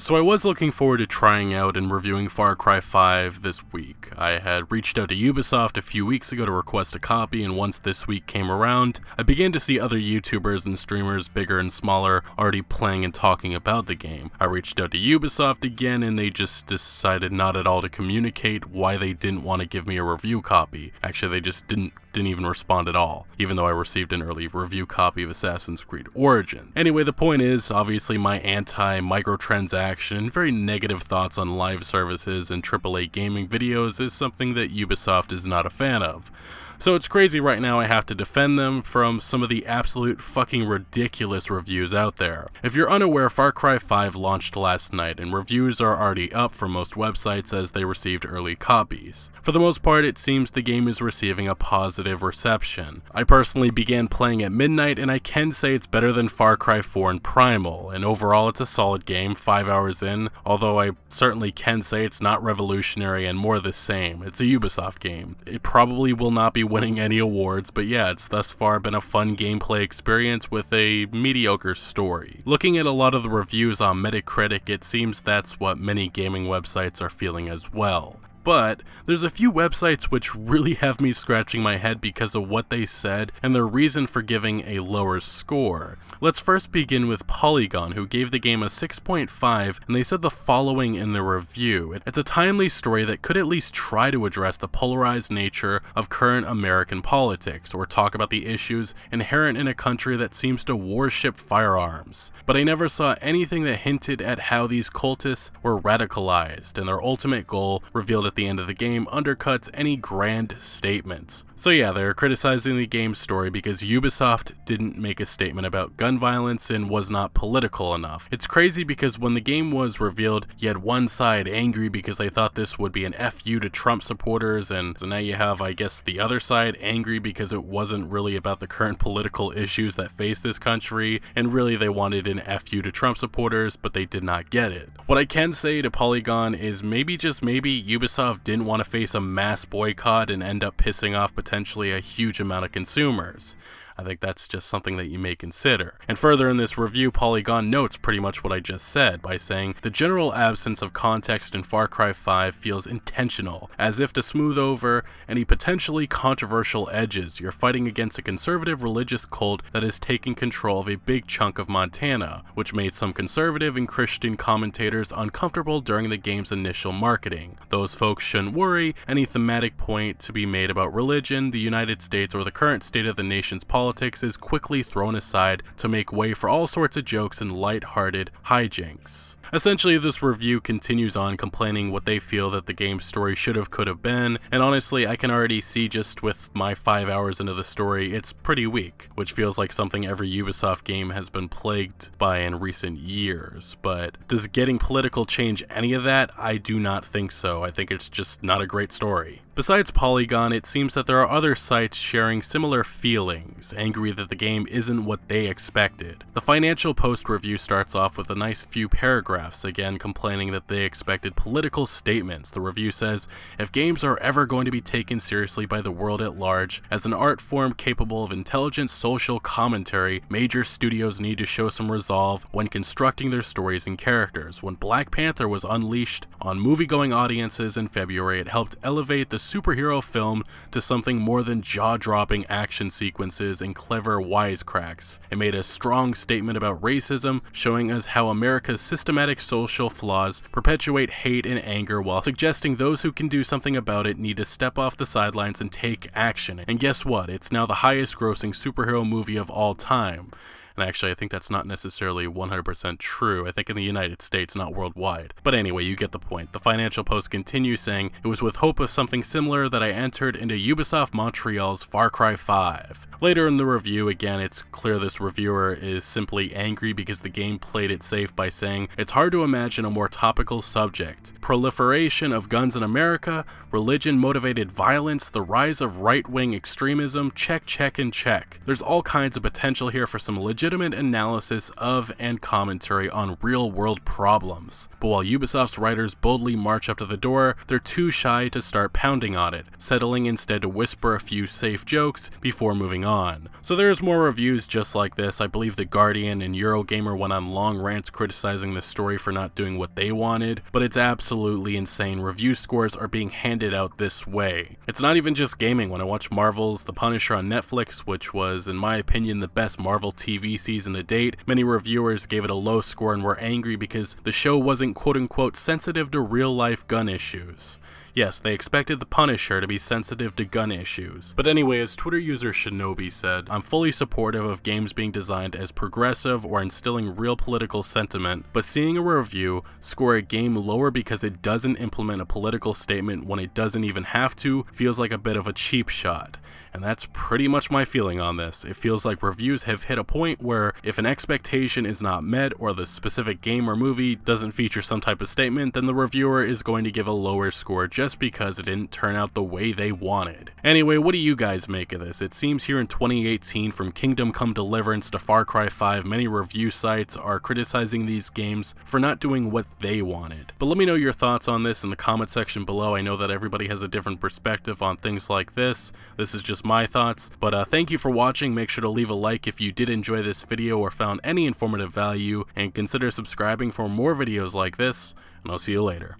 So I was looking forward to trying out and reviewing Far Cry 5 this week. I had reached out to Ubisoft a few weeks ago to request a copy, and once this week came around, I began to see other YouTubers and streamers, bigger and smaller, already playing and talking about the game. I reached out to Ubisoft again, and they just decided not at all to communicate why they didn't want to give me a review copy. Actually, they just didn't even respond at all, even though I received an early review copy of Assassin's Creed Origin. Anyway, the point is, obviously my anti-microtransaction and very negative thoughts on live services and AAA gaming videos is something that Ubisoft is not a fan of. So it's crazy right now I have to defend them from some of the absolute fucking ridiculous reviews out there. If you're unaware, Far Cry 5 launched last night, and reviews are already up for most websites as they received early copies. For the most part, it seems the game is receiving a positive reception. I personally began playing at midnight, and I can say it's better than Far Cry 4 and Primal, and overall it's a solid game, 5 hours in, although I certainly can say it's not revolutionary and more the same. It's a Ubisoft game. It probably will not be winning any awards, but yeah, it's thus far been a fun gameplay experience with a mediocre story. Looking at a lot of the reviews on Metacritic, it seems that's what many gaming websites are feeling as well. But there's a few websites which really have me scratching my head because of what they said and their reason for giving a lower score. Let's first begin with Polygon, who gave the game a 6.5, and they said the following in the review. It's a timely story that could at least try to address the polarized nature of current American politics, or talk about the issues inherent in a country that seems to worship firearms. But I never saw anything that hinted at how these cultists were radicalized, and their ultimate goal, revealed at the end of the game, undercuts any grand statements. So yeah, they're criticizing the game's story because Ubisoft didn't make a statement about gun violence and was not political enough. It's crazy because when the game was revealed, you had one side angry because they thought this would be an FU to Trump supporters, and so now you have, I guess, the other side angry because it wasn't really about the current political issues that face this country, and really they wanted an FU to Trump supporters, but they did not get it. What I can say to Polygon is maybe, just maybe, Ubisoft didn't want to face a mass boycott and end up pissing off potentially a huge amount of consumers. I think that's just something that you may consider. And further in this review, Polygon notes pretty much what I just said by saying, the general absence of context in Far Cry 5 feels intentional, as if to smooth over any potentially controversial edges. You're fighting against a conservative religious cult that is taking control of a big chunk of Montana, which made some conservative and Christian commentators uncomfortable during the game's initial marketing. Those folks shouldn't worry. Any thematic point to be made about religion, the United States, or the current state of the nation's politics is quickly thrown aside to make way for all sorts of jokes and light-hearted hijinks. Essentially, this review continues on complaining what they feel that the game's story should have, could have been, and honestly, I can already see just with my 5 hours into the story, it's pretty weak, which feels like something every Ubisoft game has been plagued by in recent years. But does getting political change any of that? I do not think so. I think it's just not a great story. Besides Polygon, it seems that there are other sites sharing similar feelings, angry that the game isn't what they expected. The Financial Post review starts off with a nice few paragraphs, again complaining that they expected political statements. The review says, if games are ever going to be taken seriously by the world at large as an art form capable of intelligent social commentary, major studios need to show some resolve when constructing their stories and characters. When Black Panther was unleashed on movie-going audiences in February, it helped elevate the superhero film to something more than jaw-dropping action sequences and clever wisecracks. It made a strong statement about racism, showing us how America's systematic social flaws perpetuate hate and anger while suggesting those who can do something about it need to step off the sidelines and take action. And guess what? It's now the highest grossing superhero movie of all time. And actually, I think that's not necessarily 100% true. I think in the United States, not worldwide. But anyway, you get the point. The Financial Post continues saying, it was with hope of something similar that I entered into Ubisoft Montreal's Far Cry 5. Later in the review, again, it's clear this reviewer is simply angry because the game played it safe by saying, it's hard to imagine a more topical subject. Proliferation of guns in America, religion-motivated violence, the rise of right-wing extremism, check, check, and check. There's all kinds of potential here for some legitimate legitimate analysis of and commentary on real-world problems. But while Ubisoft's writers boldly march up to the door, they're too shy to start pounding on it, settling instead to whisper a few safe jokes before moving on. So there's more reviews just like this. I believe The Guardian and Eurogamer went on long rants criticizing the story for not doing what they wanted, but it's absolutely insane review scores are being handed out this way. It's not even just gaming. When I watch Marvel's The Punisher on Netflix, which was, in my opinion, the best Marvel TV season to date, many reviewers gave it a low score and were angry because the show wasn't quote-unquote sensitive to real-life gun issues. Yes, they expected The Punisher to be sensitive to gun issues. But anyway, as Twitter user Shinobi said, I'm fully supportive of games being designed as progressive or instilling real political sentiment, but seeing a review score a game lower because it doesn't implement a political statement when it doesn't even have to feels like a bit of a cheap shot. And that's pretty much my feeling on this. It feels like reviews have hit a point where if an expectation is not met or the specific game or movie doesn't feature some type of statement, then the reviewer is going to give a lower score just because it didn't turn out the way they wanted. Anyway, what do you guys make of this? It seems here in 2018, from Kingdom Come Deliverance to Far Cry 5, many review sites are criticizing these games for not doing what they wanted. But let me know your thoughts on this in the comment section below. I know that everybody has a different perspective on things like this. This is just my thoughts, but thank you for watching. Make sure to leave a like if you did enjoy this video or found any informative value, and consider subscribing for more videos like this, and I'll see you later.